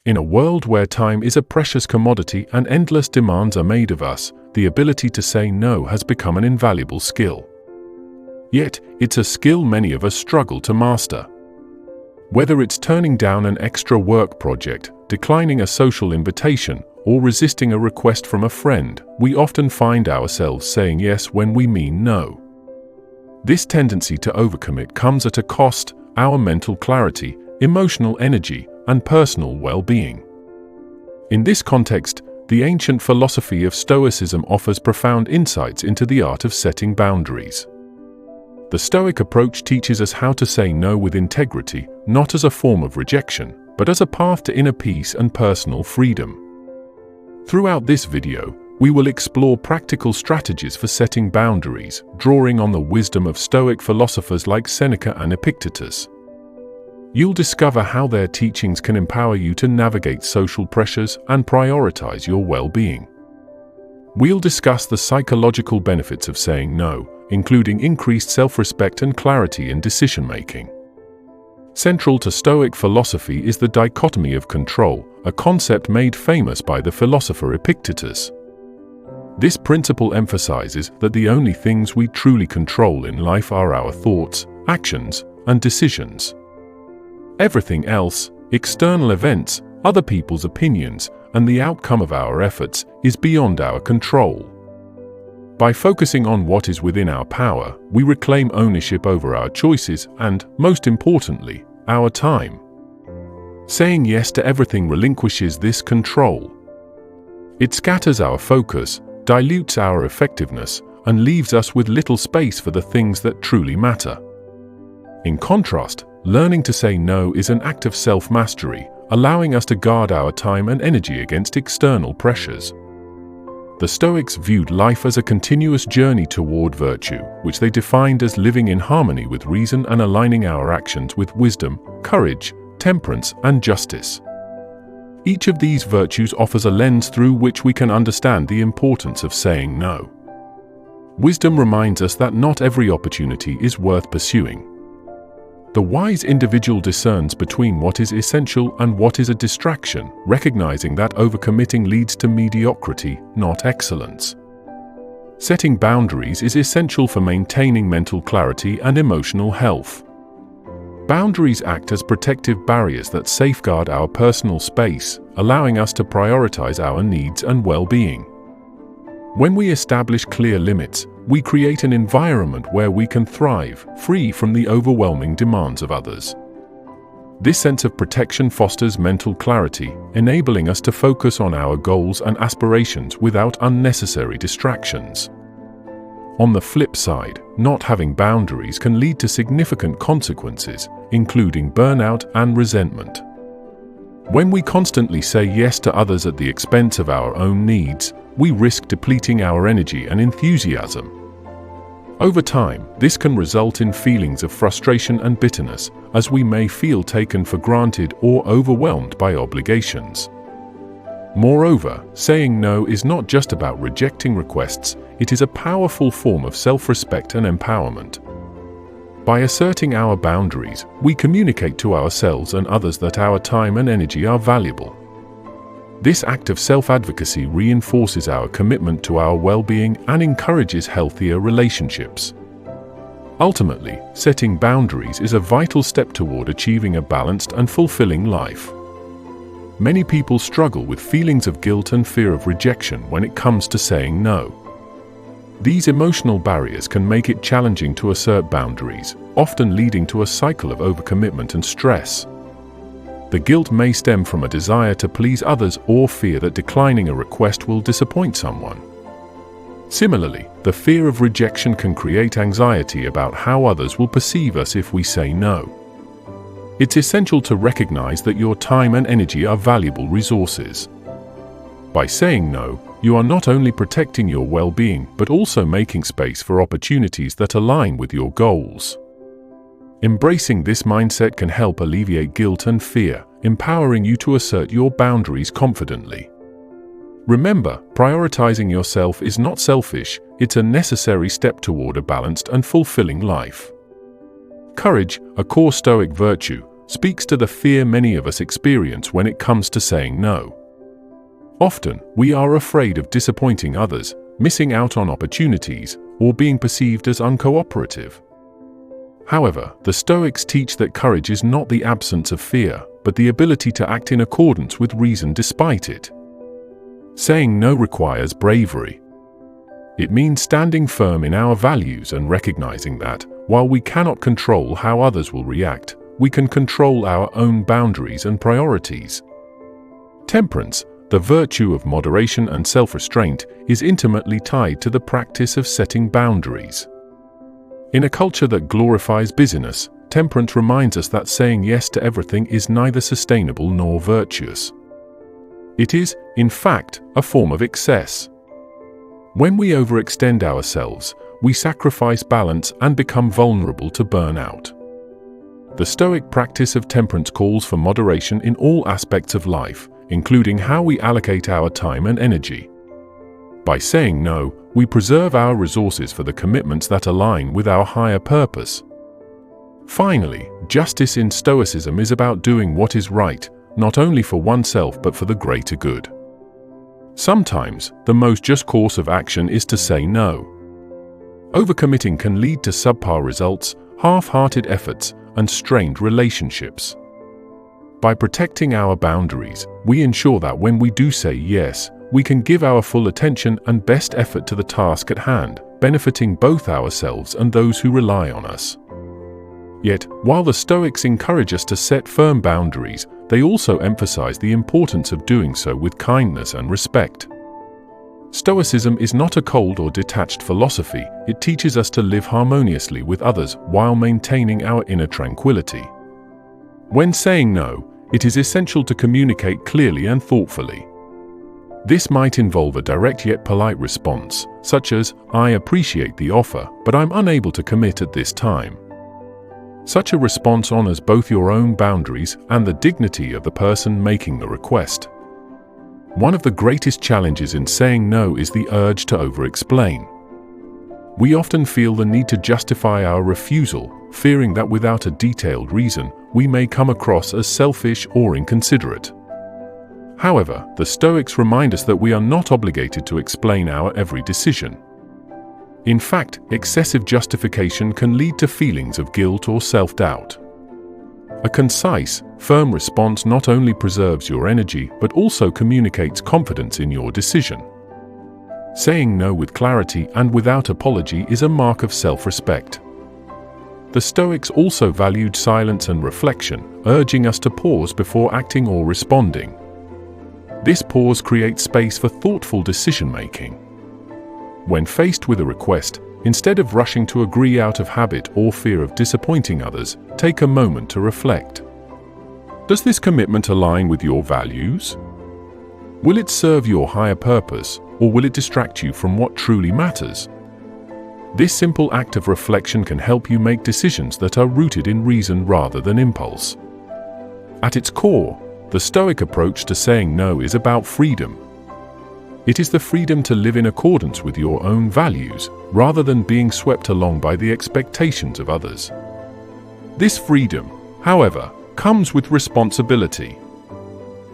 In a world where time is a precious commodity and endless demands are made of us, the ability to say no has become an invaluable skill. Yet, it's a skill many of us struggle to master. Whether it's turning down an extra work project, declining a social invitation, or resisting a request from a friend, we often find ourselves saying yes when we mean no. This tendency to overcommit comes at a cost: our mental clarity, emotional energy, and personal well-being. In this context, the ancient philosophy of Stoicism offers profound insights into the art of setting boundaries. The Stoic approach teaches us how to say no with integrity, not as a form of rejection, but as a path to inner peace and personal freedom. Throughout this video, we will explore practical strategies for setting boundaries, drawing on the wisdom of Stoic philosophers like Seneca and Epictetus. You'll discover how their teachings can empower you to navigate social pressures and prioritize your well-being. We'll discuss the psychological benefits of saying no, including increased self-respect and clarity in decision-making. Central to Stoic philosophy is the dichotomy of control, a concept made famous by the philosopher Epictetus. This principle emphasizes that the only things we truly control in life are our thoughts, actions, and decisions. Everything else, external events, other people's opinions, and the outcome of our efforts, is beyond our control. By focusing on what is within our power, we reclaim ownership over our choices and, most importantly, our time. Saying yes to everything relinquishes this control. It scatters our focus, dilutes our effectiveness, and leaves us with little space for the things that truly matter. In contrast, learning to say no is an act of self-mastery, allowing us to guard our time and energy against external pressures. The Stoics viewed life as a continuous journey toward virtue, which they defined as living in harmony with reason and aligning our actions with wisdom, courage, temperance, and justice. Each of these virtues offers a lens through which we can understand the importance of saying no. Wisdom reminds us that not every opportunity is worth pursuing. The wise individual discerns between what is essential and what is a distraction, recognizing that overcommitting leads to mediocrity, not excellence. Setting boundaries is essential for maintaining mental clarity and emotional health. Boundaries act as protective barriers that safeguard our personal space, allowing us to prioritize our needs and well-being. When we establish clear limits, we create an environment where we can thrive, free from the overwhelming demands of others. This sense of protection fosters mental clarity, enabling us to focus on our goals and aspirations without unnecessary distractions. On the flip side, not having boundaries can lead to significant consequences, including burnout and resentment. When we constantly say yes to others at the expense of our own needs, we risk depleting our energy and enthusiasm. Over time, this can result in feelings of frustration and bitterness, as we may feel taken for granted or overwhelmed by obligations. Moreover, saying no is not just about rejecting requests, it is a powerful form of self-respect and empowerment. By asserting our boundaries, we communicate to ourselves and others that our time and energy are valuable. This act of self-advocacy reinforces our commitment to our well-being and encourages healthier relationships. Ultimately, setting boundaries is a vital step toward achieving a balanced and fulfilling life. Many people struggle with feelings of guilt and fear of rejection when it comes to saying no. These emotional barriers can make it challenging to assert boundaries, often leading to a cycle of overcommitment and stress. The guilt may stem from a desire to please others or fear that declining a request will disappoint someone. Similarly, the fear of rejection can create anxiety about how others will perceive us if we say no. It's essential to recognize that your time and energy are valuable resources. By saying no, you are not only protecting your well-being but also making space for opportunities that align with your goals. Embracing this mindset can help alleviate guilt and fear, empowering you to assert your boundaries confidently. Remember, prioritizing yourself is not selfish, it's a necessary step toward a balanced and fulfilling life. Courage, a core Stoic virtue, speaks to the fear many of us experience when it comes to saying no. Often, we are afraid of disappointing others, missing out on opportunities, or being perceived as uncooperative. However, the Stoics teach that courage is not the absence of fear, but the ability to act in accordance with reason despite it. Saying no requires bravery. It means standing firm in our values and recognizing that, while we cannot control how others will react, we can control our own boundaries and priorities. Temperance, the virtue of moderation and self-restraint, is intimately tied to the practice of setting boundaries. In a culture that glorifies busyness, temperance reminds us that saying yes to everything is neither sustainable nor virtuous. It is, in fact, a form of excess. When we overextend ourselves, we sacrifice balance and become vulnerable to burnout. The Stoic practice of temperance calls for moderation in all aspects of life, including how we allocate our time and energy. By saying no, we preserve our resources for the commitments that align with our higher purpose. Finally, justice in Stoicism is about doing what is right, not only for oneself but for the greater good. Sometimes, the most just course of action is to say no. Overcommitting can lead to subpar results, half-hearted efforts, and strained relationships. By protecting our boundaries, we ensure that when we do say yes, we can give our full attention and best effort to the task at hand, benefiting both ourselves and those who rely on us. Yet, while the Stoics encourage us to set firm boundaries, they also emphasize the importance of doing so with kindness and respect. Stoicism is not a cold or detached philosophy. It teaches us to live harmoniously with others while maintaining our inner tranquility. When saying no, it is essential to communicate clearly and thoughtfully. This might involve a direct yet polite response, such as, "I appreciate the offer, but I'm unable to commit at this time." Such a response honors both your own boundaries and the dignity of the person making the request. One of the greatest challenges in saying no is the urge to over-explain. We often feel the need to justify our refusal, fearing that without a detailed reason, we may come across as selfish or inconsiderate. However, the Stoics remind us that we are not obligated to explain our every decision. In fact, excessive justification can lead to feelings of guilt or self-doubt. A concise, firm response not only preserves your energy but also communicates confidence in your decision. Saying no with clarity and without apology is a mark of self-respect. The Stoics also valued silence and reflection, urging us to pause before acting or responding. This pause creates space for thoughtful decision-making. When faced with a request, instead of rushing to agree out of habit or fear of disappointing others, take a moment to reflect. Does this commitment align with your values? Will it serve your higher purpose, or will it distract you from what truly matters? This simple act of reflection can help you make decisions that are rooted in reason rather than impulse. At its core, the Stoic approach to saying no is about freedom. It is the freedom to live in accordance with your own values, rather than being swept along by the expectations of others. This freedom, however, comes with responsibility.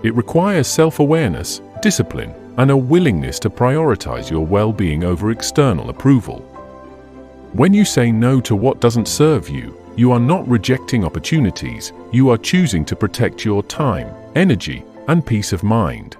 It requires self-awareness, discipline, and a willingness to prioritize your well-being over external approval. When you say no to what doesn't serve you, you are not rejecting opportunities, you are choosing to protect your time, energy, and peace of mind.